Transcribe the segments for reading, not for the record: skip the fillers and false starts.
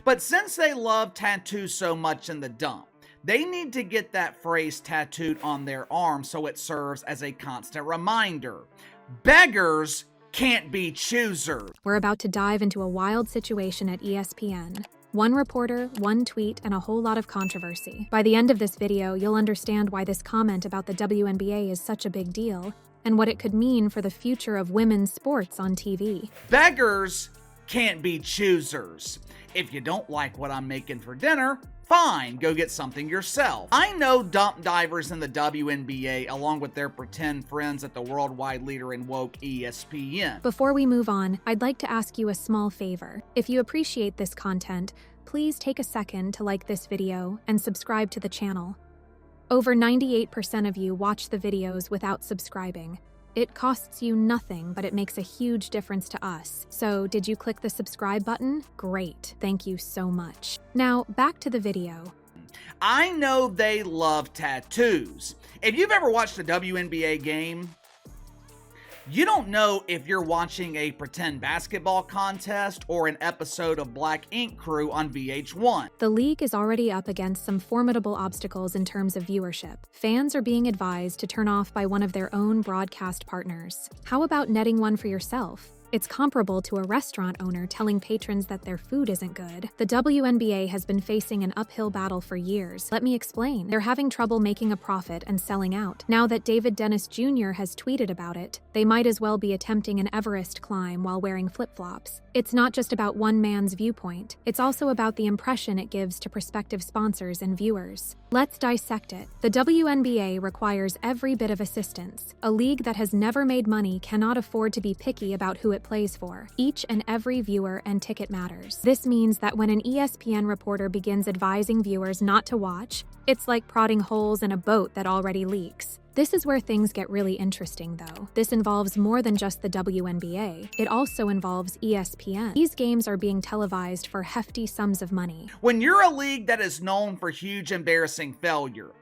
But since they love tattoos so much in the dump, they need to get that phrase tattooed on their arm so it serves as a constant reminder. Beggars can't be choosers. We're about to dive into a wild situation at ESPN. One reporter, one tweet, and a whole lot of controversy. By the end of this video, you'll understand why this comment about the WNBA is such a big deal, and what it could mean for the future of women's sports on TV. Beggars can't be choosers. If you don't like what I'm making for dinner, fine, go get something yourself. I know dump divers in the WNBA along with their pretend friends at the worldwide leader in woke ESPN. Before we move on, I'd like to ask you a small favor. If you appreciate this content, please take a second to like this video and subscribe to the channel. Over 98% of you watch the videos without subscribing. It costs you nothing, but it makes a huge difference to us. So, did you click the subscribe button? Great, thank you so much. Now, back to the video. I know they love tattoos. If you've ever watched a WNBA game, you don't know if you're watching a pretend basketball contest or an episode of Black Ink Crew on VH1. The league is already up against some formidable obstacles in terms of viewership. Fans are being advised to turn off by one of their own broadcast partners. How about netting one for yourself? It's comparable to a restaurant owner telling patrons that their food isn't good. The WNBA has been facing an uphill battle for years. Let me explain. They're having trouble making a profit and selling out. Now that David Dennis Jr. has tweeted about it, they might as well be attempting an Everest climb while wearing flip-flops. It's not just about one man's viewpoint. It's also about the impression it gives to prospective sponsors and viewers. Let's dissect it. The WNBA requires every bit of assistance. A league that has never made money cannot afford to be picky about who it plays for. Each and every viewer and ticket matters. This means that when an ESPN reporter begins advising viewers not to watch, it's like prodding holes in a boat that already leaks. This is where things get really interesting, though. This involves more than just the WNBA. It also involves ESPN. These games are being televised for hefty sums of money. When you're a league that is known for huge embarrassing failure,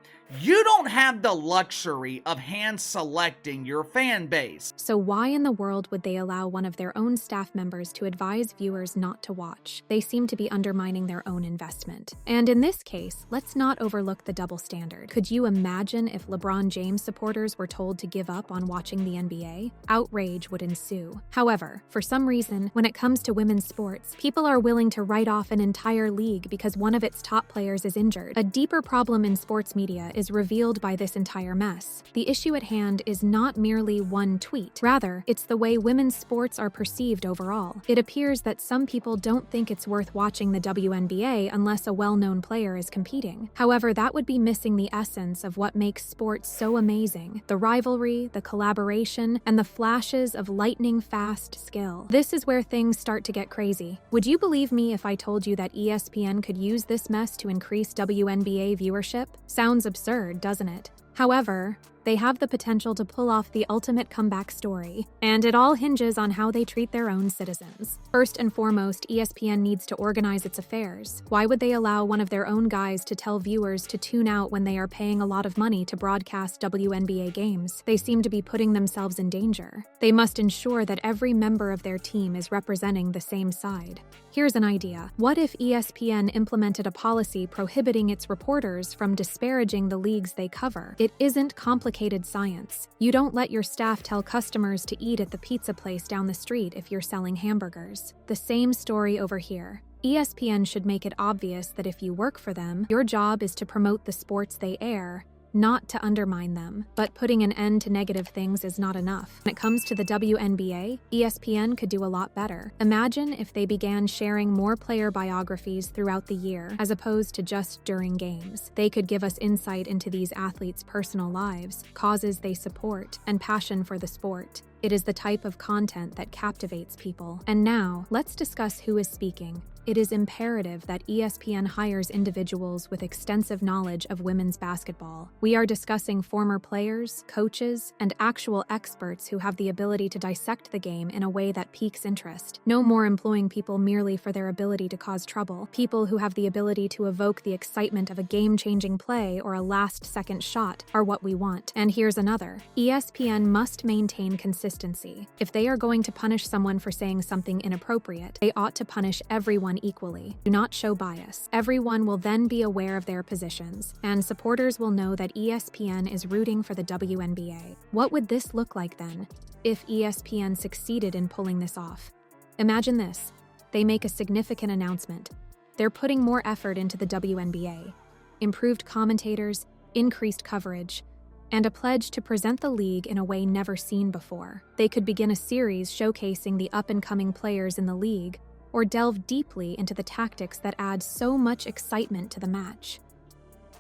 you don't have the luxury of hand-selecting your fan base. So why in the world would they allow one of their own staff members to advise viewers not to watch? They seem to be undermining their own investment. And in this case, let's not overlook the double standard. Could you imagine if LeBron James supporters were told to give up on watching the NBA? Outrage would ensue. However, for some reason, when it comes to women's sports, people are willing to write off an entire league because one of its top players is injured. A deeper problem in sports media is revealed by this entire mess. The issue at hand is not merely one tweet. Rather, it's the way women's sports are perceived overall. It appears that some people don't think it's worth watching the WNBA unless a well-known player is competing. However, that would be missing the essence of what makes sports so amazing: the rivalry, the collaboration, and the flashes of lightning-fast skill. This is where things start to get crazy. Would you believe me if I told you that ESPN could use this mess to increase WNBA viewership? Sounds absurd, doesn't it? However, they have the potential to pull off the ultimate comeback story, and it all hinges on how they treat their own citizens. First and foremost, ESPN needs to organize its affairs. Why would they allow one of their own guys to tell viewers to tune out when they are paying a lot of money to broadcast WNBA games? They seem to be putting themselves in danger. They must ensure that every member of their team is representing the same side. Here's an idea. What if ESPN implemented a policy prohibiting its reporters from disparaging the leagues they cover? It isn't complicated science. You don't let your staff tell customers to eat at the pizza place down the street if you're selling hamburgers. The same story over here. ESPN should make it obvious that if you work for them, your job is to promote the sports they air, not to undermine them. But putting an end to negative things is not enough. When it comes to the WNBA, ESPN could do a lot better. Imagine if they began sharing more player biographies throughout the year, as opposed to just during games. They could give us insight into these athletes' personal lives, causes they support, and passion for the sport. It is the type of content that captivates people. And now, let's discuss who is speaking. It is imperative that ESPN hires individuals with extensive knowledge of women's basketball. We are discussing former players, coaches, and actual experts who have the ability to dissect the game in a way that piques interest. No more employing people merely for their ability to cause trouble. People who have the ability to evoke the excitement of a game-changing play or a last-second shot are what we want. And here's another. ESPN must maintain consistency. If they are going to punish someone for saying something inappropriate, they ought to punish everyone everyone equally. Do not show bias. Everyone will then be aware of their positions, and supporters will know that ESPN is rooting for the WNBA. What would this look like then, if ESPN succeeded in pulling this off? Imagine this. They make a significant announcement. They're putting more effort into the WNBA. Improved commentators, increased coverage, and a pledge to present the league in a way never seen before. They could begin a series showcasing the up-and-coming players in the league, or delve deeply into the tactics that add so much excitement to the match.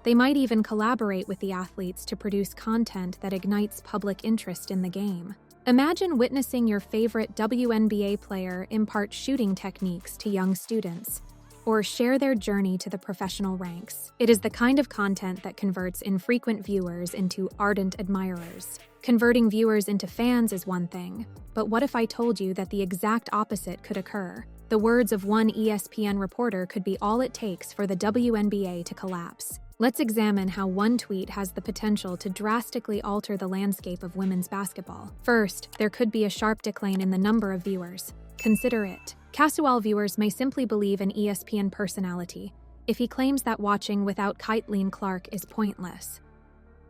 They might even collaborate with the athletes to produce content that ignites public interest in the game. Imagine witnessing your favorite WNBA player impart shooting techniques to young students, or share their journey to the professional ranks. It is the kind of content that converts infrequent viewers into ardent admirers. Converting viewers into fans is one thing, but what if I told you that the exact opposite could occur? The words of one ESPN reporter could be all it takes for the WNBA to collapse. Let's examine how one tweet has the potential to drastically alter the landscape of women's basketball. First, there could be a sharp decline in the number of viewers. Consider it. Casual viewers may simply believe an ESPN personality if he claims that watching without Caitlin Clark is pointless.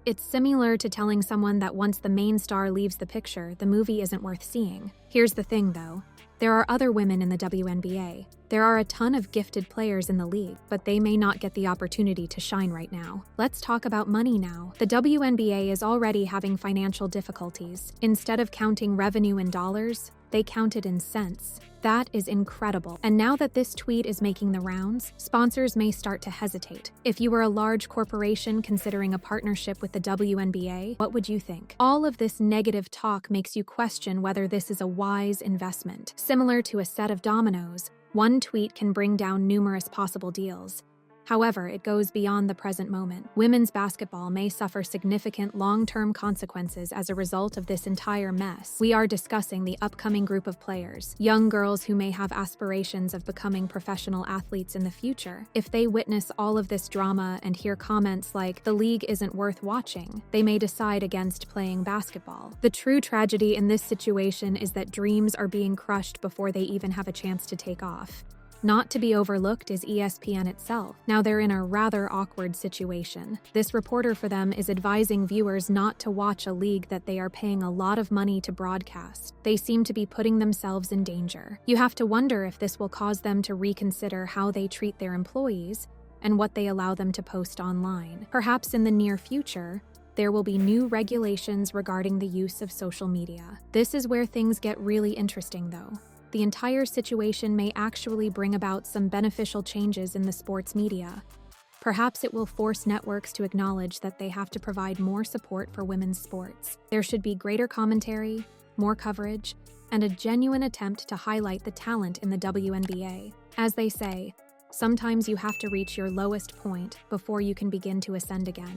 It's similar to telling someone that once the main star leaves the picture, the movie isn't worth seeing. Here's the thing, though. There are other women in the WNBA. There are a ton of gifted players in the league, but they may not get the opportunity to shine right now. Let's talk about money now. The WNBA is already having financial difficulties. Instead of counting revenue in dollars, they count it in cents. That is incredible. And now that this tweet is making the rounds, sponsors may start to hesitate. If you were a large corporation considering a partnership with the WNBA, what would you think? All of this negative talk makes you question whether this is a wise investment. Similar to a set of dominoes, one tweet can bring down numerous possible deals. However, it goes beyond the present moment. Women's basketball may suffer significant long-term consequences as a result of this entire mess. We are discussing the upcoming group of players, young girls who may have aspirations of becoming professional athletes in the future. If they witness all of this drama and hear comments like, "The league isn't worth watching," they may decide against playing basketball. The true tragedy in this situation is that dreams are being crushed before they even have a chance to take off. Not to be overlooked is ESPN itself. Now they're in a rather awkward situation. This reporter for them is advising viewers not to watch a league that they are paying a lot of money to broadcast. They seem to be putting themselves in danger. You have to wonder if this will cause them to reconsider how they treat their employees and what they allow them to post online. Perhaps in the near future, there will be new regulations regarding the use of social media. This is where things get really interesting, though. The entire situation may actually bring about some beneficial changes in the sports media. Perhaps it will force networks to acknowledge that they have to provide more support for women's sports. There should be greater commentary, more coverage, and a genuine attempt to highlight the talent in the WNBA. As they say, sometimes you have to reach your lowest point before you can begin to ascend again.